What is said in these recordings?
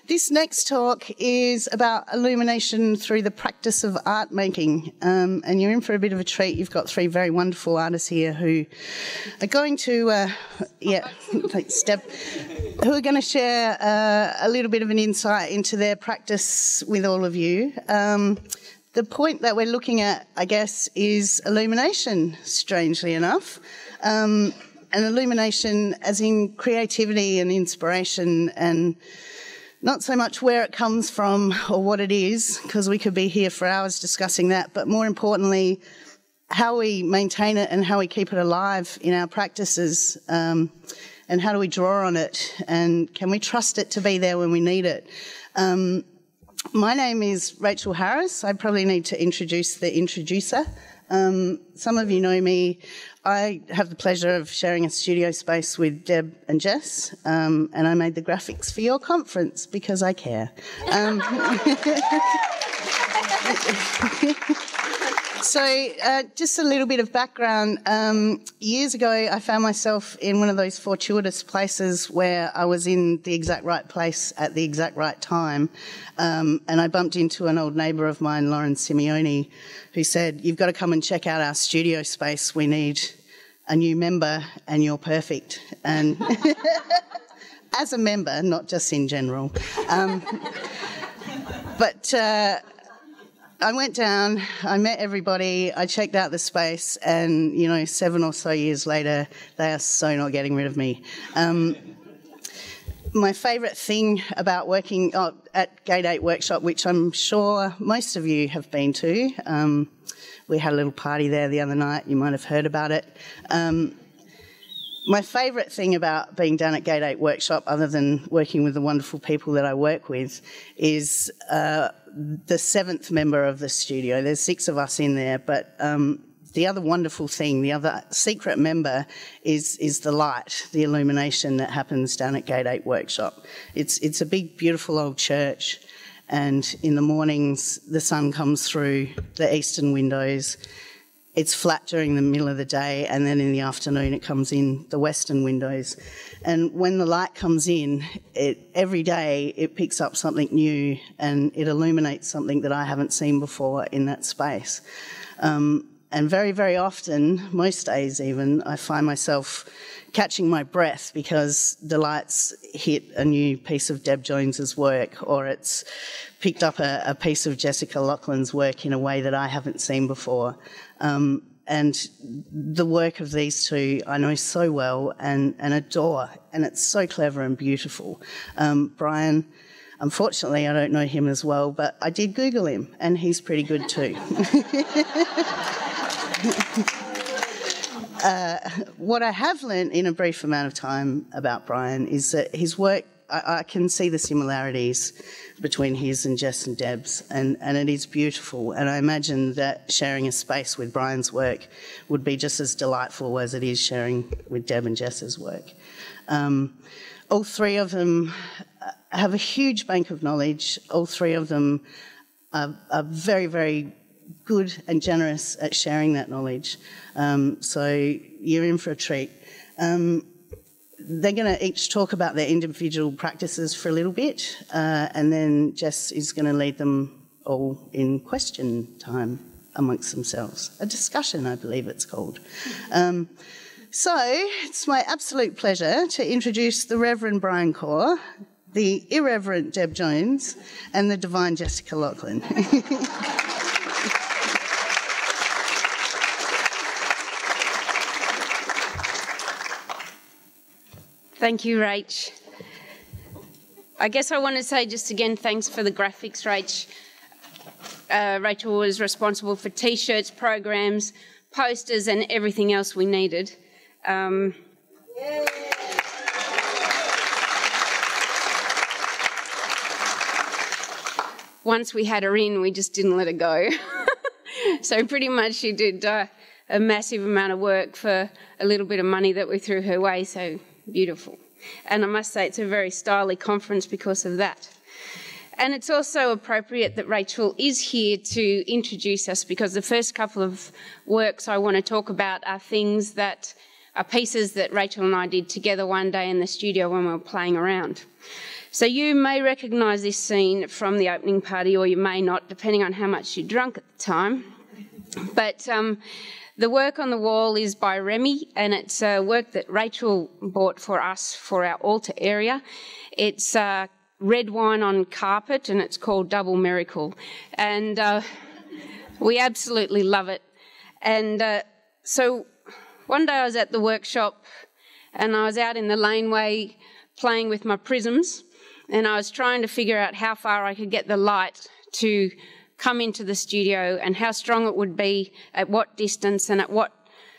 This next talk is about illumination through the practice of art making. And you're in for a bit of a treat. You've got three very wonderful artists here who are going to, thanks, Deb, who are going to share a little bit of an insight into their practice with all of you. The point that we're looking at, I guess, is illumination, strangely enough. And illumination as in creativity and inspiration, and not so much where it comes from or what it is, because we could be here for hours discussing that, but more importantly, how we maintain it and how we keep it alive in our practices, and how do we draw on it, and can we trust it to be there when we need it. My name is Rachel Harris. I probably need to introduce the introducer. Some of you know me. I have the pleasure of sharing a studio space with Deb and Jess, and I made the graphics for your conference because I care. So just a little bit of background. Years ago, I found myself in one of those fortuitous places where I was in the exact right place at the exact right time, and I bumped into an old neighbour of mine, Lauren Simeone, who said, "You've got to come and check out our studio space. We need a new member, and you're perfect." And as a member, not just in general. But I went down, I met everybody, I checked out the space, and, 7 or so years later, they are so not getting rid of me. My favourite thing about working at Gate 8 Workshop, which I'm sure most of you have been to, we had a little party there the other night, you might have heard about it. My favourite thing about being down at Gate 8 Workshop, other than working with the wonderful people that I work with, is the 7th member of the studio. There's 6 of us in there, but the other wonderful thing, the other secret member is the light, the illumination that happens down at Gate 8 Workshop. It's a big, beautiful old church, and in the mornings the sun comes through the eastern windows. It's flat during the middle of the day, and then in the afternoon it comes in the western windows. And when the light comes in, every day it picks up something new and it illuminates something that I haven't seen before in that space. And very, very often, most days even, I find myself catching my breath because the lights hit a new piece of Deb Jones's work, or it's picked up a piece of Jessica Loughlin's work in a way that I haven't seen before. And the work of these two I know so well and adore, and it's so clever and beautiful. Brian, unfortunately I don't know him as well, but I did Google him, and he's pretty good too. What I have learnt in a brief amount of time about Brian is that his work, I can see the similarities between his and Jess and Deb's, and it is beautiful. And I imagine that sharing a space with Brian's work would be just as delightful as it is sharing with Deb and Jess's work. All three of them have a huge bank of knowledge. All three of them are very, very good and generous at sharing that knowledge. So you're in for a treat. They're going to each talk about their individual practices for a little bit, and then Jess is going to lead them all in question time amongst themselves. A discussion, I believe it's called. So it's my absolute pleasure to introduce the Reverend Brian Corr, the irreverent Deb Jones, and the divine Jessica Loughlin. Thank you, Rach. I guess I want to say just again, thanks for the graphics, Rach. Rachel was responsible for T-shirts, programs, posters, and everything else we needed. Once we had her in, we just didn't let her go. So pretty much she did a massive amount of work for a little bit of money that we threw her way, so beautiful. And I must say it's a very stylish conference because of that. And it's also appropriate that Rachel is here to introduce us, because the first couple of works I want to talk about are things that are pieces that Rachel and I did together one day in the studio when we were playing around. So you may recognise this scene from the opening party, or you may not, depending on how much you drunk at the time. But the work on the wall is by Remy, and it's work that Rachel bought for us for our altar area. It's red wine on carpet, and it's called Double Miracle. And we absolutely love it. And so one day I was at the workshop, and I was out in the laneway playing with my prisms, and I was trying to figure out how far I could get the light to come into the studio and how strong it would be, at what distance and at what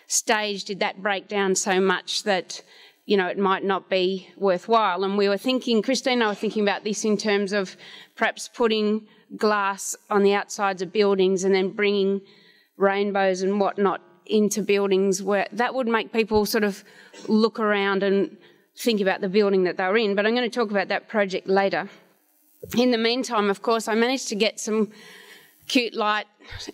stage did that break down so much that, you know, it might not be worthwhile. And we were thinking, Christine and I were thinking about this in terms of perhaps putting glass on the outsides of buildings and then bringing rainbows and whatnot into buildings, where that would make people sort of look around and think about the building that they were in. But I'm going to talk about that project later. In the meantime, of course, I managed to get some cute light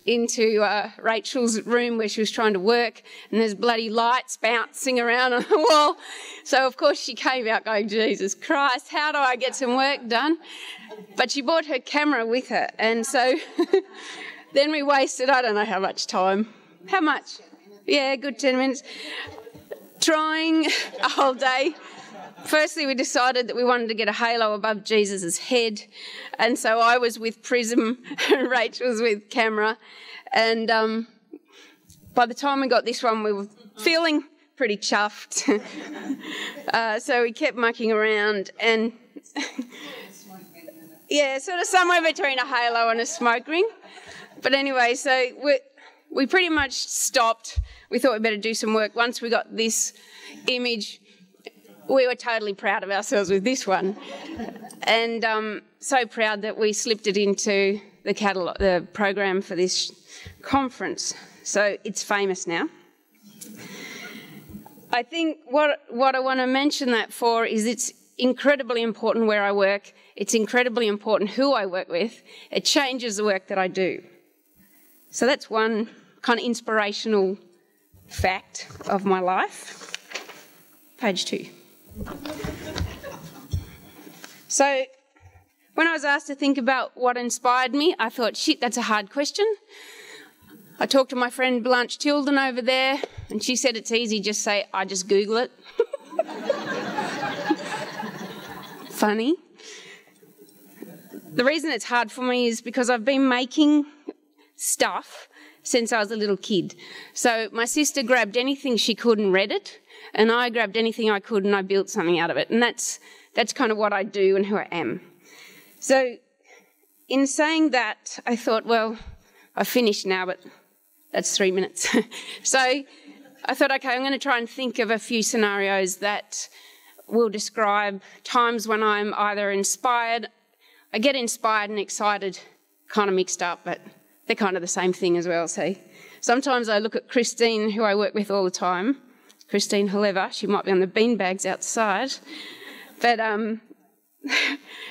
into Rachel's room where she was trying to work, and there's bloody lights bouncing around on the wall. So, of course, she came out going, Jesus Christ, how do I get some work done? But she brought her camera with her, and so then we wasted, I don't know how much time. How much? Yeah, good 10 minutes. Trying a whole day. Firstly, we decided that we wanted to get a halo above Jesus' head, and so I was with prism and Rachel was with camera, and by the time we got this one, we were feeling pretty chuffed. So we kept mucking around, and yeah, sort of somewhere between a halo and a smoke ring. But anyway, so we pretty much stopped. We thought we'd better do some work. Once we got this image, we were totally proud of ourselves with this one, and so proud that we slipped it into the program for this conference. So it's famous now. I think what I want to mention that for is it's incredibly important where I work. It's incredibly important who I work with. It changes the work that I do. So that's one kind of inspirational fact of my life. Page 2. So when I was asked to think about what inspired me, I thought, shit, that's a hard question. I talked to my friend Blanche Tilden over there, and she said it's easy, just say, I just Google it. Funny. The reason it's hard for me is because I've been making stuff since I was a little kid. So my sister grabbed anything she could and read it, and I grabbed anything I could and I built something out of it. And that's kind of what I do and who I am. So in saying that, I thought, well, I've finished now, but that's 3 minutes. So I thought, okay, I'm going to try and think of a few scenarios that will describe times when I'm either inspired. I get inspired and excited kind of mixed up, but they're kind of the same thing as well, see. Sometimes I look at Christine, who I work with all the time, Christine Haleva, she might be on the beanbags outside, but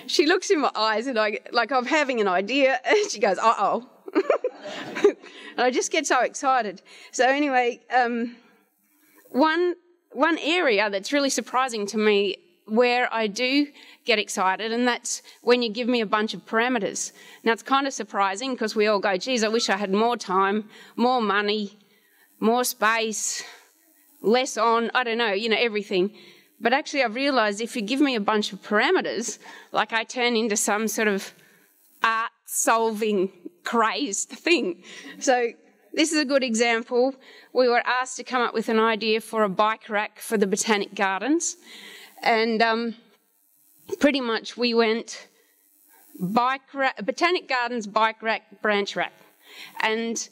she looks in my eyes and I'm having an idea, and she goes, uh-oh. And I just get so excited. So anyway, one area that's really surprising to me where I do get excited, and that's when you give me a bunch of parameters. Now, it's kind of surprising because we all go, geez, I wish I had more time, more money, more space, less on, I don't know, everything. But actually I've realised if you give me a bunch of parameters, like I turn into some sort of art-solving crazed thing. So this is a good example. We were asked to come up with an idea for a bike rack for the Botanic Gardens, and pretty much we went Botanic Gardens, bike rack, branch rack. And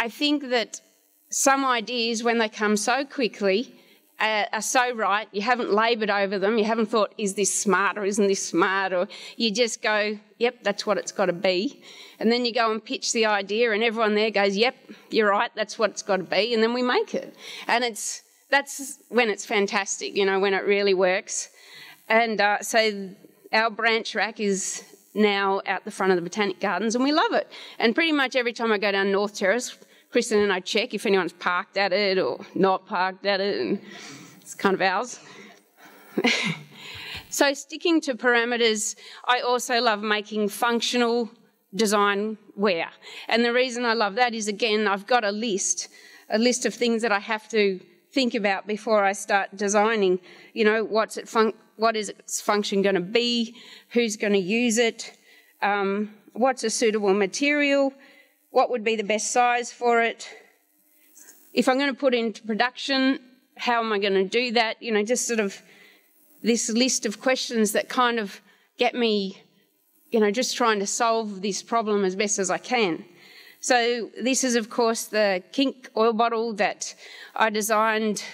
I think that some ideas, when they come so quickly, are so right, you haven't laboured over them, you haven't thought, is this smart or isn't this smart, or you just go, yep, that's what it's got to be. And then you go and pitch the idea and everyone there goes, yep, you're right, that's what it's got to be, and then we make it. And that's when it's fantastic, when it really works. And so our branch rack is now out the front of the Botanic Gardens, and we love it. And pretty much every time I go down North Terrace, Kristen and I check if anyone's parked at it or not parked at it, and it's kind of ours. So sticking to parameters, I also love making functional design wear. And the reason I love that is, again, I've got a list of things that I have to think about before I start designing. You know, what is its function going to be? Who's going to use it? What's a suitable material? What would be the best size for it? If I'm going to put it into production, how am I going to do that? You know, just sort of this list of questions that kind of get me, you know, just trying to solve this problem as best as I can. So this is, of course, the kink oil bottle that I designed.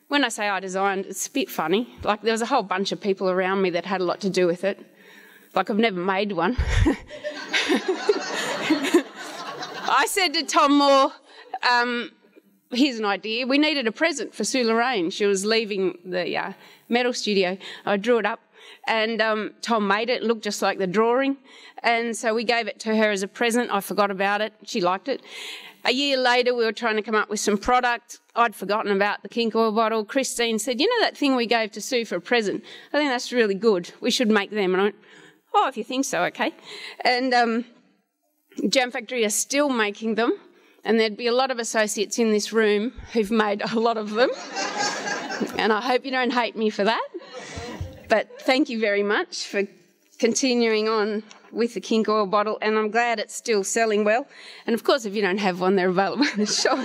When I say I designed, it's a bit funny. Like, there was a whole bunch of people around me that had a lot to do with it. Like, I've never made one. I said to Tom Moore, here's an idea. We needed a present for Sue Lorraine. She was leaving the metal studio. I drew it up, and Tom made it. It looked just like the drawing. And so we gave it to her as a present. I forgot about it. She liked it. A year later, we were trying to come up with some product. I'd forgotten about the kink oil bottle. Christine said, you know that thing we gave to Sue for a present? I think that's really good. We should make them. And I went, oh, if you think so, okay. And Jam Factory are still making them. And there'd be a lot of associates in this room who've made a lot of them. And I hope you don't hate me for that. But thank you very much for continuing on with the kink oil bottle. And I'm glad it's still selling well. And of course, if you don't have one, they're available in the shop.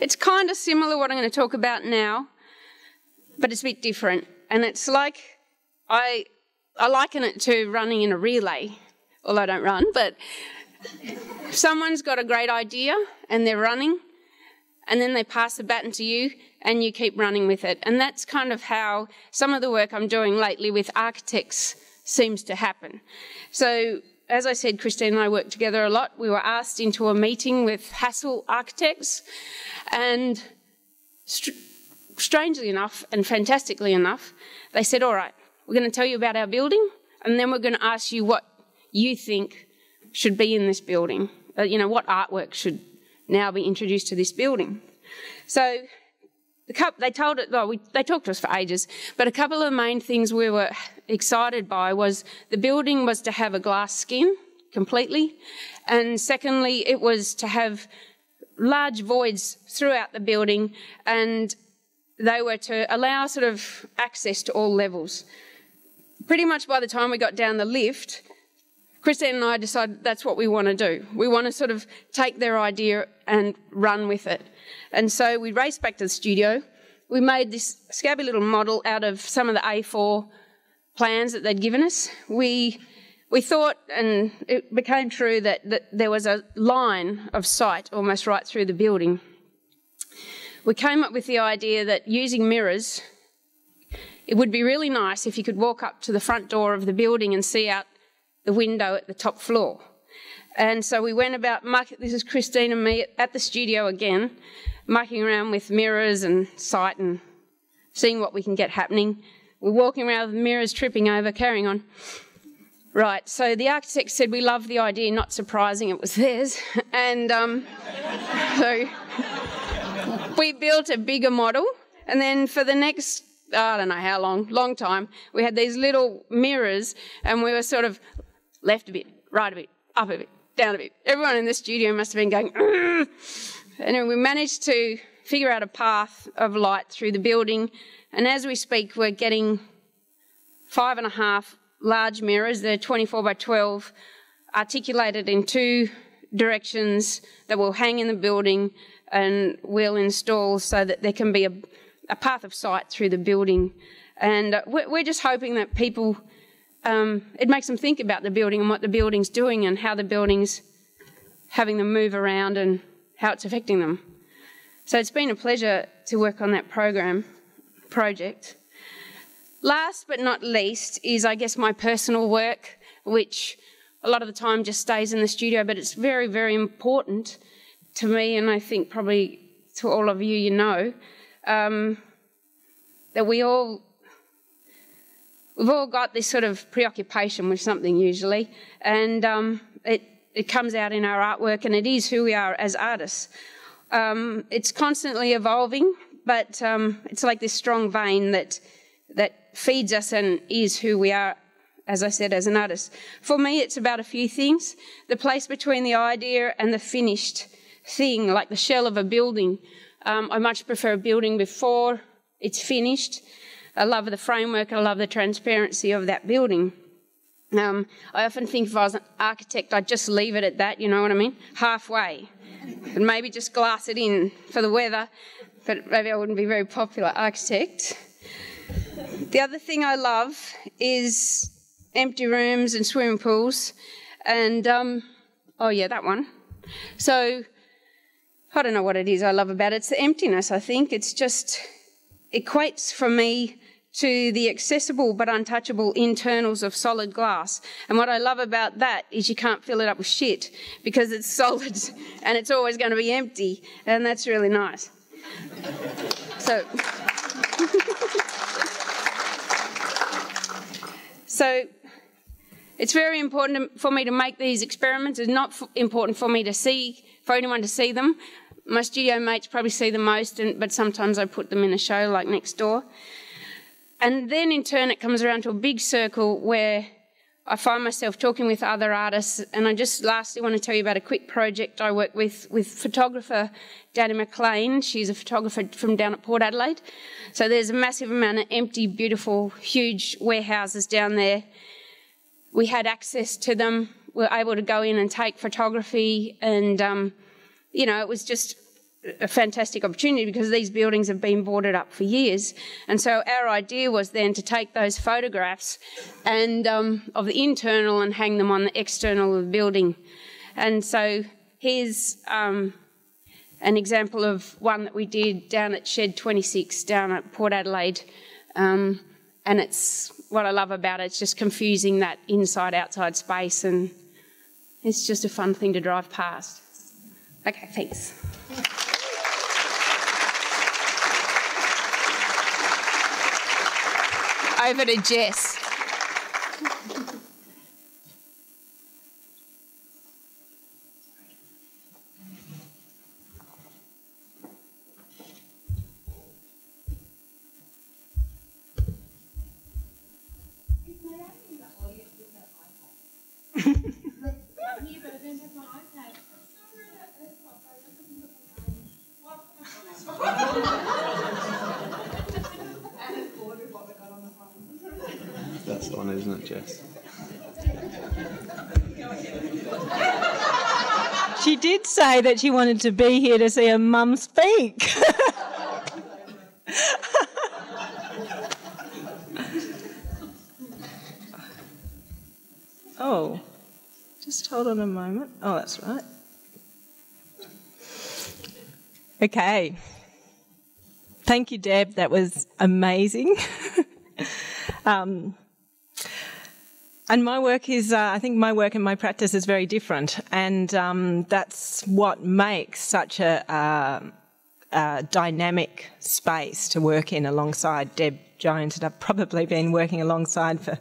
It's kind of similar what I'm going to talk about now, but it's a bit different. And it's like, I liken it to running in a relay. Well, I don't run, but if someone's got a great idea and they're running, and then they pass the baton to you and you keep running with it. And that's kind of how some of the work I'm doing lately with architects seems to happen. So, as I said, Christine and I work together a lot. We were asked into a meeting with Hassel Architects, and strangely enough and fantastically enough, they said, all right, we're going to tell you about our building, and then we're going to ask you what you think should be in this building. You know, what artwork should now be introduced to this building. So they talked to us for ages, but a couple of the main things we were excited by was the building was to have a glass skin completely, and secondly, it was to have large voids throughout the building, and they were to allow sort of access to all levels. Pretty much by the time we got down the lift, Christine and I decided that's what we want to do. We want to sort of take their idea and run with it. And so we raced back to the studio. We made this scabby little model out of some of the A4 plans that they'd given us. We thought, and it became true, that there was a line of sight almost right through the building. We came up with the idea that using mirrors, it would be really nice if you could walk up to the front door of the building and see out the window at the top floor. And so we went about, this is Christine and me at the studio again, mucking around with mirrors and sight and seeing what we can get happening. We're walking around with mirrors, tripping over, carrying on. Right, so the architect said we loved the idea, not surprising, it was theirs. And so we built a bigger model, and then for the next, I don't know how long time, we had these little mirrors, and we were sort of left a bit, right a bit, up a bit, down a bit. Everyone in the studio must have been going, ugh. And we managed to figure out a path of light through the building, and as we speak, we're getting 5.5 large mirrors. They're 24 by 12, articulated in 2 directions that will hang in the building and we'll install so that there can be a path of sight through the building. And we're just hoping that people, it makes them think about the building and what the building's doing and how the building's having them move around and how it's affecting them. So it's been a pleasure to work on that project. Last but not least is, I guess, my personal work, which a lot of the time just stays in the studio, but it's very, very important to me, and I think probably to all of you, you know, that we've all got this sort of preoccupation with something usually, and it comes out in our artwork, and it is who we are as artists. It's constantly evolving, but it's like this strong vein that feeds us and is who we are, as I said, as an artist. For me, it's about a few things. The place between the idea and the finished thing, like the shell of a building. I much prefer a building before it's finished. I love the framework, I love the transparency of that building. I often think if I was an architect, I'd just leave it at that, you know what I mean? Halfway. And maybe just glass it in for the weather, but maybe I wouldn't be a very popular architect. The other thing I love is empty rooms and swimming pools. And, oh yeah, that one. So, I don't know what it is I love about it. It's the emptiness, I think. It's just equates for me to the accessible but untouchable internals of solid glass. And what I love about that is you can't fill it up with shit because it's solid and it's always going to be empty, and that's really nice. So it's very important for me to make these experiments. It's not important for me to see, for anyone to see them. My studio mates probably see them most, but sometimes I put them in a show like next door. And then in turn it comes around to a big circle where I find myself talking with other artists. And I just lastly want to tell you about a quick project I work with photographer Danny McLean. She's a photographer from down at Port Adelaide. So there's a massive amount of empty, beautiful, huge warehouses down there. We had access to them. We were able to go in and take photography, and you know, it was just a fantastic opportunity because these buildings have been boarded up for years. And so our idea was then to take those photographs and of the internal and hang them on the external of the building. And so here's an example of one that we did down at Shed 26 down at Port Adelaide. And it's what I love about it, it's just confusing that inside-outside space, and it's just a fun thing to drive past. Okay, thanks. Over to Jess. That's the one, isn't it, Jess? She did say that she wanted to be here to see her mum speak. Oh, just hold on a moment. Oh, that's right. Okay. Thank you, Deb. That was amazing. And my work is, I think my work and my practice is very different, and that's what makes such a dynamic space to work in alongside Deb Jones, that I've probably been working alongside for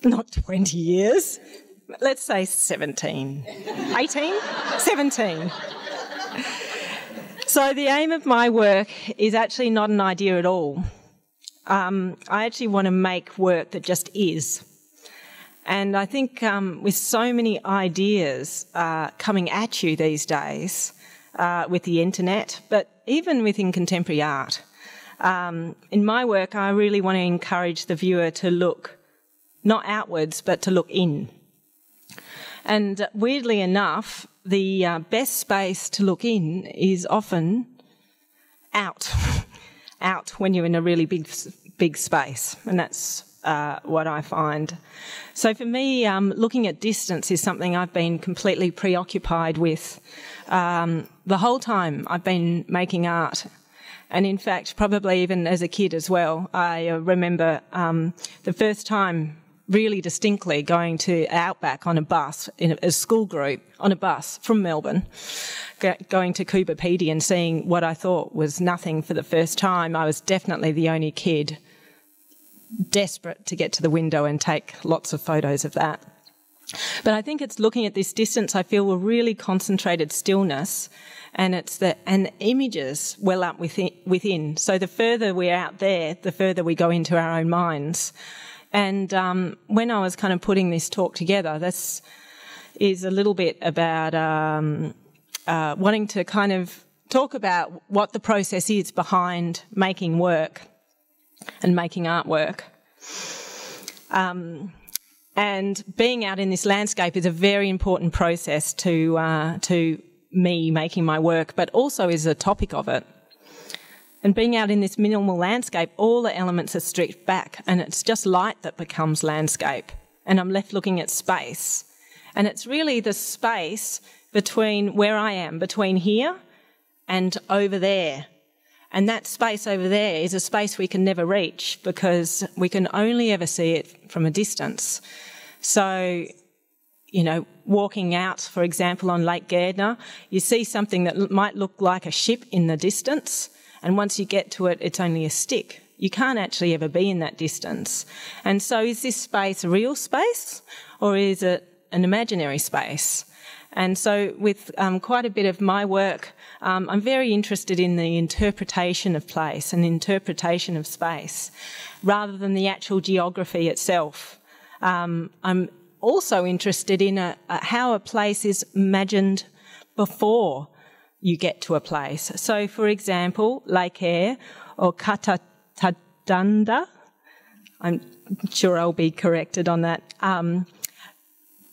not 20 years, let's say 17, 18, 17. So the aim of my work is actually not an idea at all. I actually want to make work that just is. And I think with so many ideas coming at you these days with the internet, but even within contemporary art, in my work I really want to encourage the viewer to look not outwards but to look in. And weirdly enough, the best space to look in is often out. Out when you're in a really big space, and that's what I find. So for me, looking at distance is something I've been completely preoccupied with the whole time I've been making art. And in fact, probably even as a kid as well, I remember the first time really distinctly going to Outback on a bus, in a school group, on a bus from Melbourne, going to Cooperpedy and seeing what I thought was nothing for the first time. I was definitely the only kid desperate to get to the window and take lots of photos of that. But I think it's looking at this distance, I feel, a really concentrated stillness, and and images well up within. So the further we're out there, the further we go into our own minds. And when I was kind of putting this talk together, this is a little bit about wanting to kind of talk about what the process is behind making work and making artwork. And being out in this landscape is a very important process to me making my work, but also is a topic of it. And being out in this minimal landscape, all the elements are stripped back, and it's just light that becomes landscape. And I'm left looking at space. And it's really the space between where I am, between here and over there. And that space over there is a space we can never reach because we can only ever see it from a distance. So, you know, walking out, for example, on Lake Gairdner, you see something that might look like a ship in the distance, and once you get to it, it's only a stick. You can't actually ever be in that distance. And so is this space a real space, or is it an imaginary space? And so with quite a bit of my work, I'm very interested in the interpretation of place and interpretation of space, rather than the actual geography itself. I'm also interested in how a place is imagined before you get to a place. So, for example, Lake Eyre or Katatadanda, I'm sure I'll be corrected on that.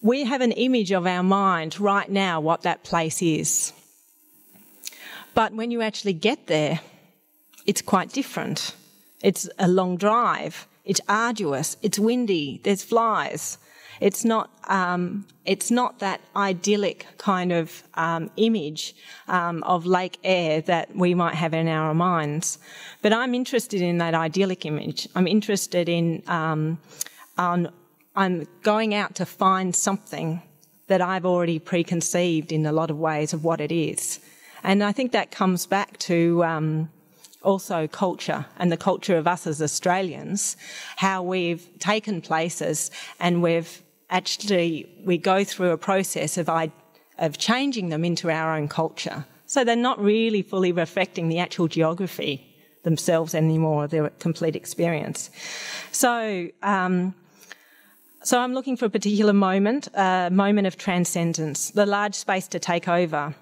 We have an image of our mind right now what that place is. But when you actually get there, it's quite different. It's a long drive. It's arduous. It's windy. There's flies. It's not that idyllic kind of image of Lake Eyre that we might have in our minds. But I'm interested in that idyllic image. I'm interested in I'm going out to find something that I've already preconceived in a lot of ways of what it is. And I think that comes back to also culture and the culture of us as Australians, how we've taken places and we go through a process of changing them into our own culture. So they're not really fully reflecting the actual geography themselves anymore, their complete experience. So I'm looking for a particular moment, a moment of transcendence, the large space to take over.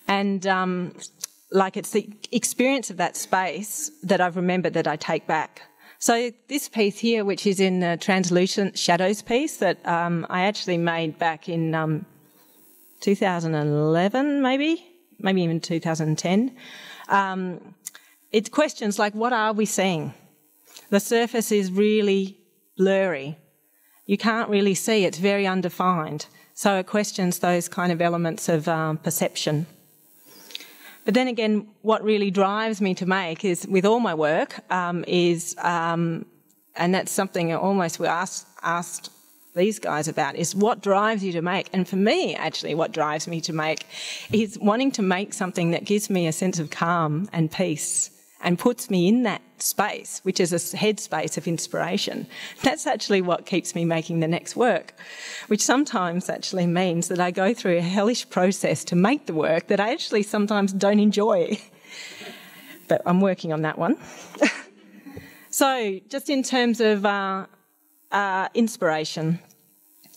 And it's the experience of that space that I've remembered that I take back. So this piece here, which is in the Translucent Shadows piece that I actually made back in 2011, maybe even 2010, it's questions like, what are we seeing? The surface is really blurry. You can't really see, it's very undefined. So it questions those kind of elements of perception. But then again, what really drives me to make is, with all my work, and that's something almost we asked these guys about, is what drives you to make? And for me, actually, what drives me to make is wanting to make something that gives me a sense of calm and peace and puts me in that space, which is a headspace of inspiration. That's actually what keeps me making the next work, which sometimes actually means that I go through a hellish process to make the work that I actually sometimes don't enjoy. But I'm working on that one. So just in terms of inspiration,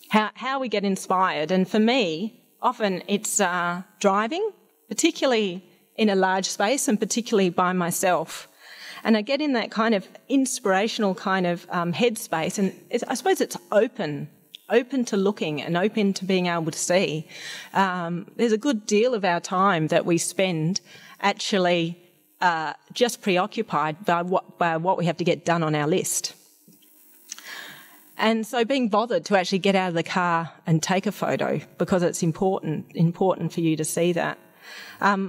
how we get inspired. And for me, often it's driving, particularly in a large space and particularly by myself. And I get in that kind of inspirational kind of headspace, and I suppose it's open to looking and open to being able to see. There's a good deal of our time that we spend actually just preoccupied by what we have to get done on our list. And so being bothered to actually get out of the car and take a photo, because it's important for you to see that.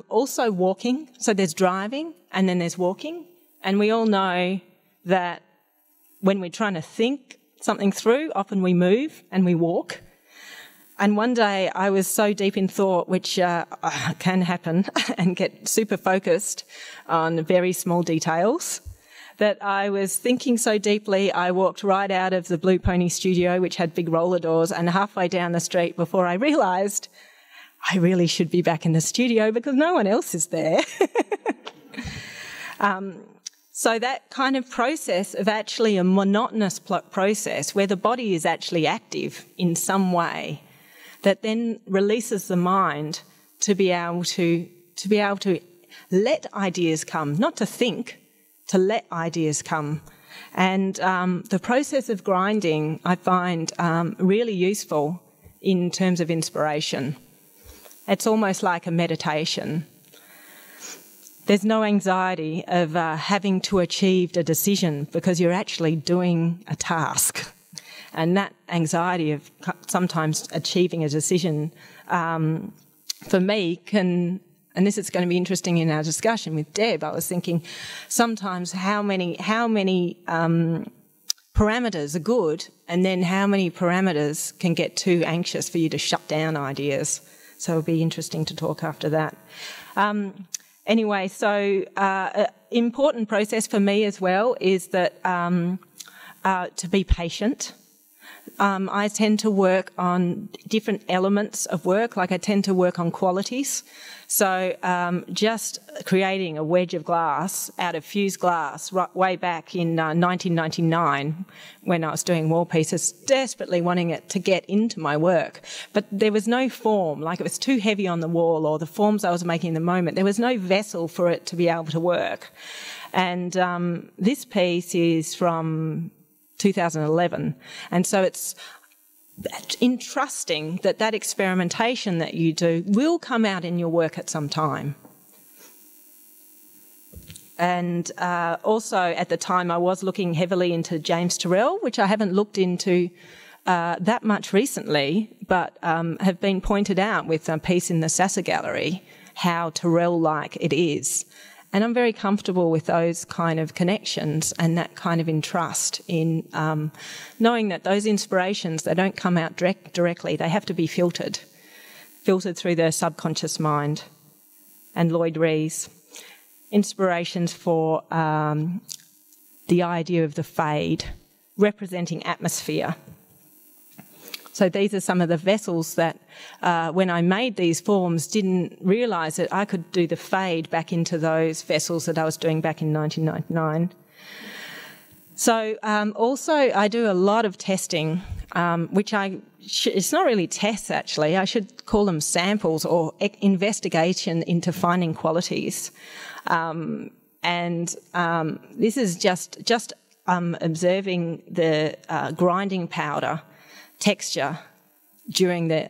Also walking, so there's driving and then there's walking, and we all know that when we're trying to think something through, often we move and we walk. And one day I was so deep in thought, which can happen, and get super focused on very small details, that I was thinking so deeply, I walked right out of the Blue Pony studio, which had big roller doors, and halfway down the street before I realised I really should be back in the studio because no one else is there. So that kind of process of actually a monotonous process where the body is actually active in some way, that then releases the mind to be able to let ideas come, not to think, to let ideas come. And the process of grinding I find really useful in terms of inspiration. It's almost like a meditation. There's no anxiety of having to achieve a decision because you're actually doing a task. And that anxiety of sometimes achieving a decision, for me, can, and this is going to be interesting in our discussion with Deb, I was thinking sometimes how many parameters are good, and then how many parameters can get too anxious for you to shut down ideas. So it'll be interesting to talk after that. Anyway, so important process for me as well is that to be patient. I tend to work on different elements of work, like I tend to work on qualities. So just creating a wedge of glass out of fused glass way back in 1999 when I was doing wall pieces, desperately wanting it to get into my work. But there was no form, like it was too heavy on the wall, or the forms I was making in the moment. There was no vessel for it to be able to work. And this piece is from 2011. And so it's entrusting that that experimentation that you do will come out in your work at some time. And also at the time I was looking heavily into James Turrell, which I haven't looked into that much recently, but have been pointed out with a piece in the Sasser Gallery, how Turrell-like it is. And I'm very comfortable with those kind of connections and that kind of entrust in knowing that those inspirations, they don't come out directly. They have to be filtered through the subconscious mind. And Lloyd Rees, inspirations for the idea of the fade, representing atmosphere. So these are some of the vessels that, when I made these forms, didn't realise that I could do the fade back into those vessels that I was doing back in 1999. So also I do a lot of testing, which it's not really tests actually, I should call them samples or investigation into finding qualities. And this is just observing the grinding powder texture during the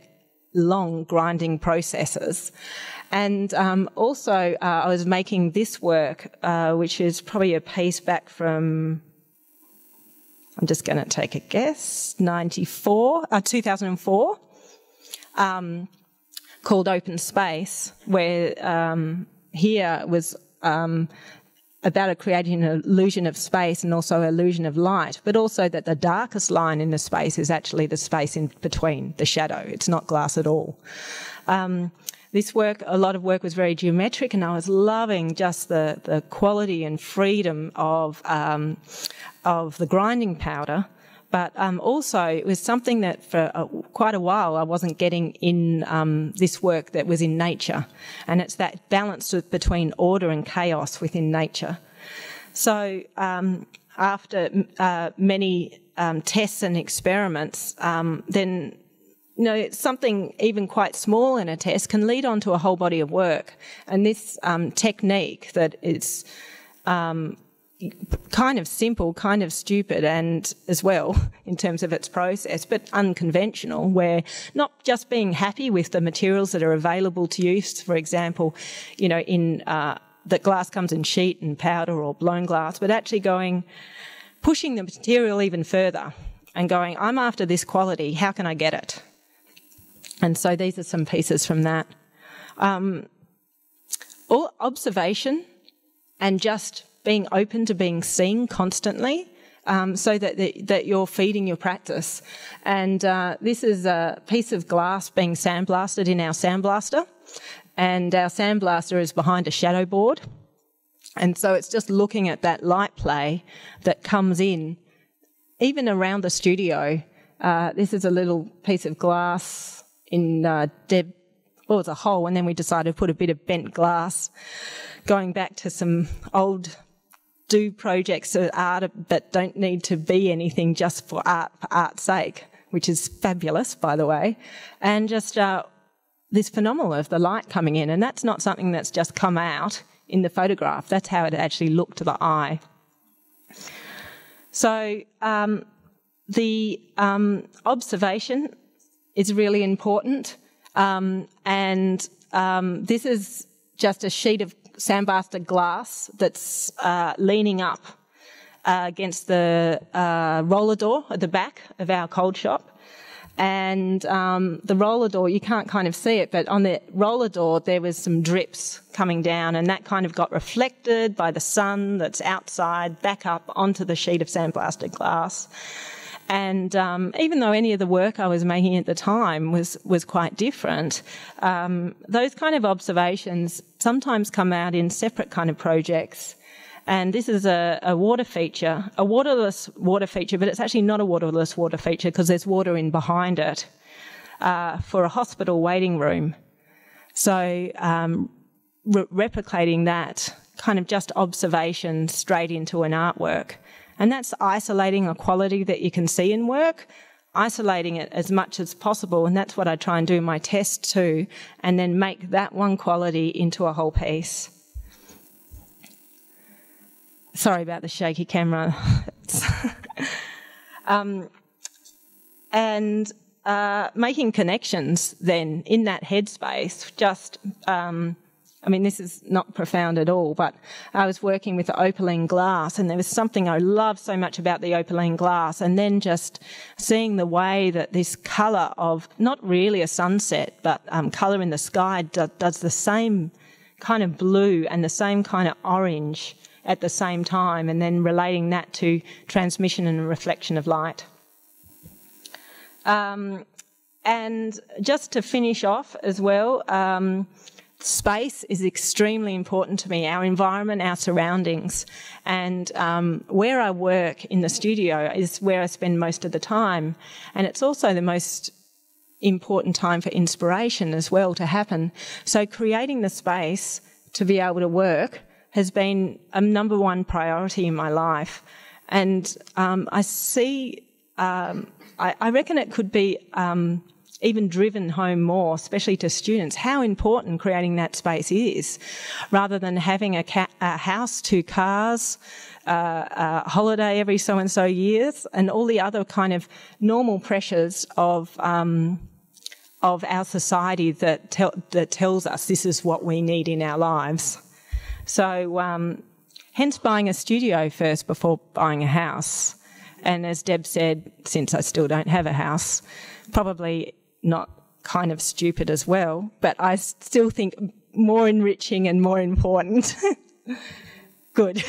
long grinding processes. And also I was making this work, which is probably a piece back from, I'm just going to take a guess, 2004, called Open Space, where here was about creating an illusion of space and also an illusion of light, but also that the darkest line in the space is actually the space in between, the shadow. It's not glass at all. This work, a lot of work was very geometric, and I was loving just the quality and freedom of the grinding powder. But also it was something that for quite a while I wasn't getting in this work that was in nature. And it's that balance between order and chaos within nature. So after many tests and experiments, then something even quite small in a test can lead on to a whole body of work. And this technique that is kind of simple, kind of stupid, and as well in terms of its process, but unconventional, where not just being happy with the materials that are available to you, for example, in that glass comes in sheet and powder or blown glass, but actually pushing the material even further and going, I'm after this quality, how can I get it? And so these are some pieces from that. All observation and just being open to being seen constantly, so that you're feeding your practice. And this is a piece of glass being sandblasted in our sandblaster, and our sandblaster is behind a shadow board. And so it's just looking at that light play that comes in, even around the studio. This is a little piece of glass in Deb. Well, it was a hole, and then we decided to put a bit of bent glass, going back to some old projects of art that don't need to be anything just for art's sake, which is fabulous, by the way, and just this phenomenon of the light coming in, and that's not something that's just come out in the photograph. That's how it actually looked to the eye. So the observation is really important, and this is just a sheet of sandblasted glass that's leaning up against the roller door at the back of our cold shop. And the roller door, you can't kind of see it, but on the roller door there was some drips coming down, and that kind of got reflected by the sun that's outside back up onto the sheet of sandblasted glass. And even though any of the work I was making at the time was quite different, those kind of observations sometimes come out in separate kind of projects. And this is a water feature, a waterless water feature, but it's actually not a waterless water feature because there's water in behind it for a hospital waiting room. So replicating that kind of just observation straight into an artwork. And that's isolating a quality that you can see in work, isolating it as much as possible, and that's what I try and do in my test too, and then make that one quality into a whole piece. Sorry about the shaky camera. And making connections then in that headspace, just, I mean, this is not profound at all, but I was working with the opaline glass, and there was something I loved so much about the opaline glass, and then just seeing the way that this colour of, not really a sunset, but colour in the sky does the same kind of blue and the same kind of orange at the same time, and then relating that to transmission and reflection of light. And just to finish off as well, space is extremely important to me, our environment, our surroundings. And where I work in the studio is where I spend most of the time. And it's also the most important time for inspiration as well to happen. So creating the space to be able to work has been a number one priority in my life. And I see, I reckon it could be even driven home more, especially to students, how important creating that space is, rather than having a house, 2 cars, a holiday every so-and-so years, and all the other kind of normal pressures of our society that tells us this is what we need in our lives. So hence buying a studio first before buying a house. And as Deb said, since I still don't have a house, probably not kind of stupid as well, but I still think more enriching and more important. Good.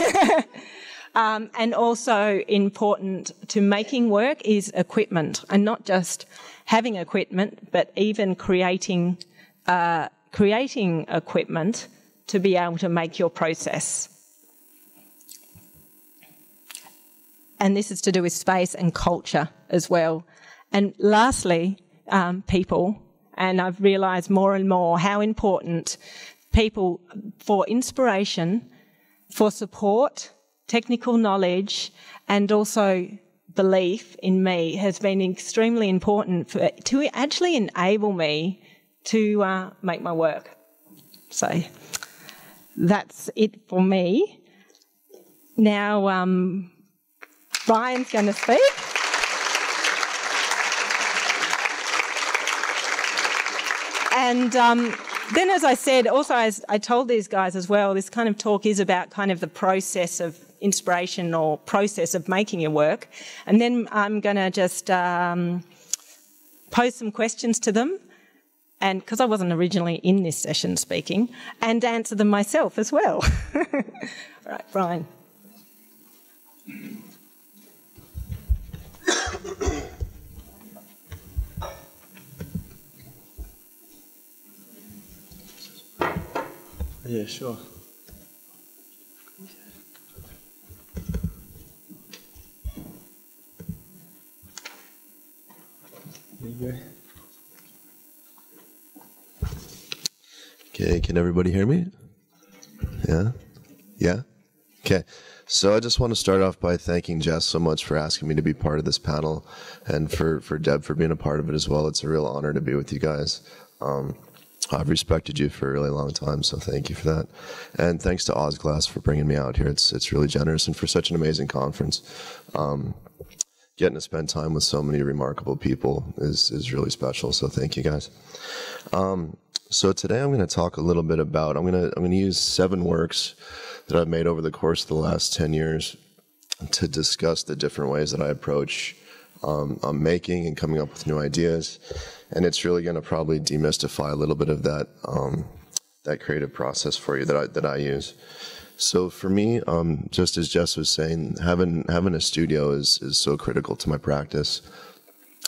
And also important to making work is equipment, and not just having equipment, but even creating equipment to be able to make your process. And this is to do with space and culture as well. And lastly, people, and I've realised more and more how important people for inspiration, for support, technical knowledge, and also belief in me has been extremely important to actually enable me to make my work. So that's it for me. Now, Brian's going to speak. And then, as I said, also as I told these guys as well, this kind of talk is about kind of the process of inspiration or process of making your work. And then I'm going to just pose some questions to them, and because I wasn't originally in this session speaking, and answer them myself as well. All right, Brian. Yeah, sure. Okay, can everybody hear me? Yeah? Yeah? Okay. So I just want to start off by thanking Jess so much for asking me to be part of this panel, and for Deb for being a part of it as well. It's a real honor to be with you guys. I've respected you for a really long time, so thank you for that. And thanks to Ausglass for bringing me out here. It's really generous, and for such an amazing conference. Getting to spend time with so many remarkable people is really special, so thank you guys. So today I'm going to talk a little bit about, I'm going to use 7 works that I've made over the course of the last 10 years to discuss the different ways that I approach making and coming up with new ideas. And it's really going to probably demystify a little bit of that that creative process for you that I use. So for me, just as Jess was saying, having a studio is so critical to my practice.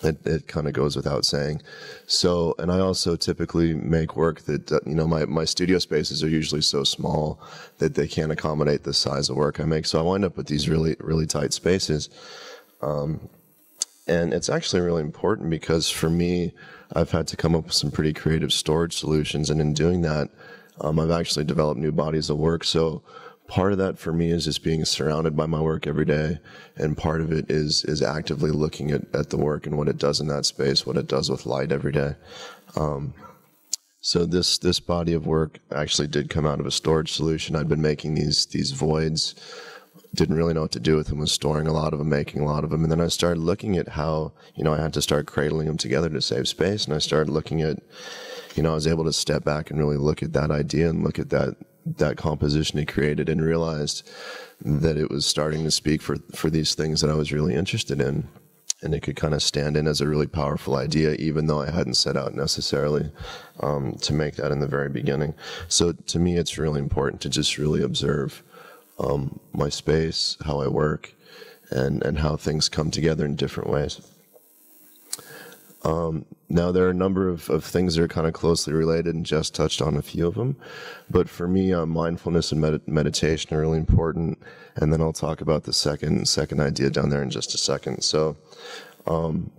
It kind of goes without saying. So, and I also typically make work that, my studio spaces are usually so small that they can't accommodate the size of work I make. So I wind up with these really, really tight spaces. And it's actually really important because for me, I've had to come up with some pretty creative storage solutions. And in doing that, I've actually developed new bodies of work. So part of that for me is just being surrounded by my work every day. And part of it is actively looking at the work and what it does in that space, what it does with light every day. So this body of work actually did come out of a storage solution. I'd been making these voids, didn't really know what to do with them, was storing a lot of them, making a lot of them. And then I started looking at how, I had to start cradling them together to save space. And I started looking at, I was able to step back and really look at that idea and look at that composition it created, and realized that it was starting to speak for these things that I was really interested in. And it could kind of stand in as a really powerful idea, even though I hadn't set out necessarily to make that in the very beginning. So to me, it's really important to just really observe my space, how I work, and how things come together in different ways. Now, there are a number of things that are kind of closely related, and Jess touched on a few of them. But for me, mindfulness and meditation are really important. And then I'll talk about the second idea down there in just a second. So I've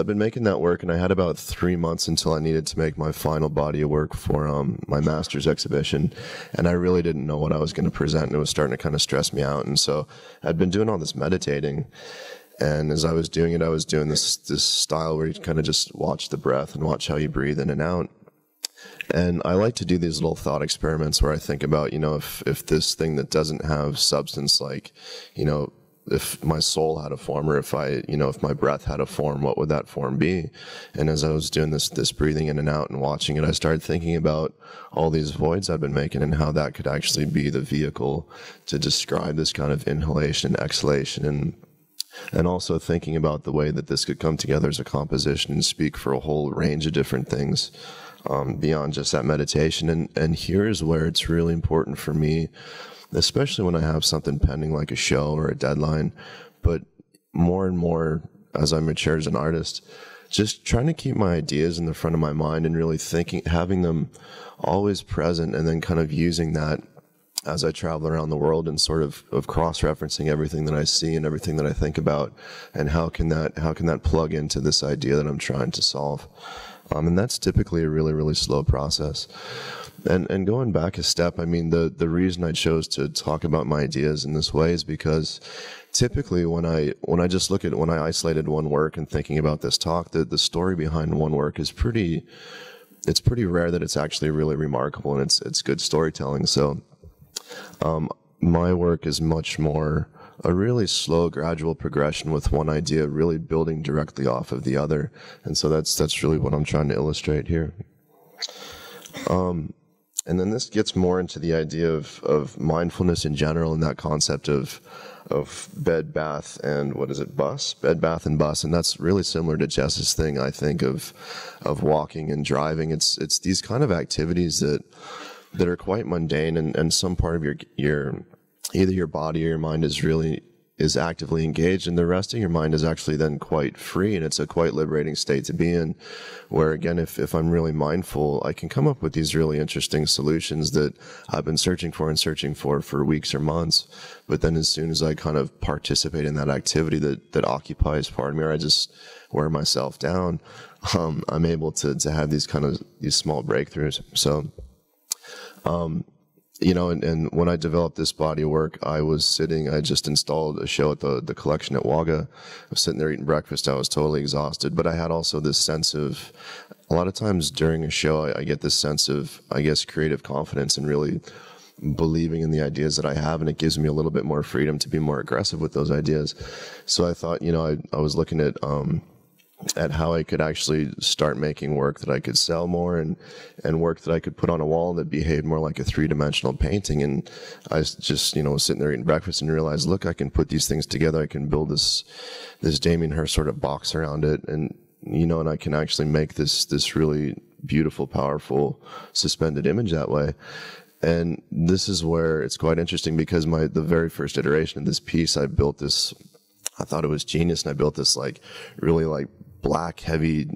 been making that work, and I had about 3 months until I needed to make my final body of work for my master's exhibition. And I really didn't know what I was going to present, and it was starting to kind of stress me out. And so I'd been doing all this meditating. And as I was doing it, I was doing this style where you kind of just watch the breath and watch how you breathe in and out. And I like to do these little thought experiments where I think about, if this thing that doesn't have substance, like, if my soul had a form, or if my breath had a form, what would that form be? And as I was doing this breathing in and out and watching it, I started thinking about all these voids I've been making and how that could actually be the vehicle to describe this kind of inhalation and exhalation, and also thinking about the way that this could come together as a composition and speak for a whole range of different things beyond just that meditation. And here's where it's really important for me, especially when I have something pending like a show or a deadline, but more and more as I mature as an artist, just trying to keep my ideas in the front of my mind and really having them always present, and then kind of using that as I travel around the world and sort of cross-referencing everything that I see and everything that I think about, and how can that plug into this idea that I'm trying to solve. And that's typically a really, really slow process. And going back a step, the reason I chose to talk about my ideas in this way is because typically when I isolated one work and thinking about this talk, the story behind one work is pretty rare that it's actually really remarkable, and it's good storytelling. So my work is much more a really slow, gradual progression with one idea really building directly off of the other. And so that's really what I'm trying to illustrate here. And then this gets more into the idea of mindfulness in general, and that concept of bed, bath, and bed, bath, and bus. And that's really similar to Jess's thing, I think, of walking and driving. It's these kind of activities that are quite mundane, and some part of your either your body or your mind is really is actively engaged, and the rest of your mind is actually then quite free, and it's a quite liberating state to be in, where again, if I'm really mindful, I can come up with these really interesting solutions that I've been searching for weeks or months. But then as soon as I kind of participate in that activity that occupies part of me, or I just wear myself down, I'm able to have these small breakthroughs. So you know, and when I developed this body of work, I just installed a show at the collection at Wagga. I was sitting there eating breakfast. I was totally exhausted, but I had also this sense of, a lot of times during a show, I get this sense of, I guess, creative confidence and really believing in the ideas that I have, and it gives me a little bit more freedom to be more aggressive with those ideas. So I thought, you know, I was looking at how I could actually start making work that I could sell more, and work that I could put on a wall that behaved more like a three-dimensional painting. And I just, you know, was sitting there eating breakfast and realized, look, I can put these things together. I can build this Damien Hirst sort of box around it, and, you know, and I can actually make this really beautiful, powerful, suspended image that way. And this is where it's quite interesting, because the very first iteration of this piece, I built this, I thought it was genius, and I built this really black, heavy